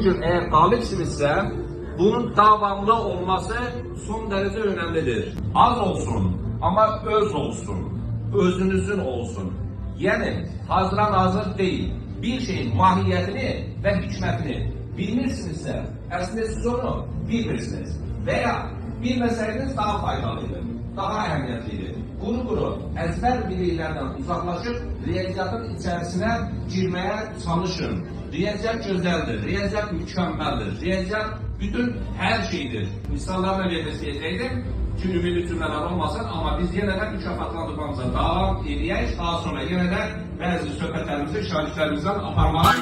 bugün eğer galipsinizse bunun davamlı olması son derece önemlidir. Az olsun ama öz olsun. Özünüzün olsun. Yani hazıra nazır değil. Bir şeyin mahiyetini ve hikmetini bilmirsinizse aslında siz onu bilmirsiniz. Veya bilmeseydiniz daha faydalıydı, daha ehemmiyetliydi. Kuru ezber bilgilerden uzaklaşıp riyaziyatın içerisine girmeye çalışın. Riyaziyat güzeldir, riyaziyat mükemmeldir, riyaziyat bütün her şeydir. Misallarla belirleyecektim. Çünkü ümidi cümleler olmasın ama biz yeniden mükafatlandırmamıza devam edeceğiz. Daha sonra yeniden bazı söhbətlərimizi şagirdlərimizdən aparmağa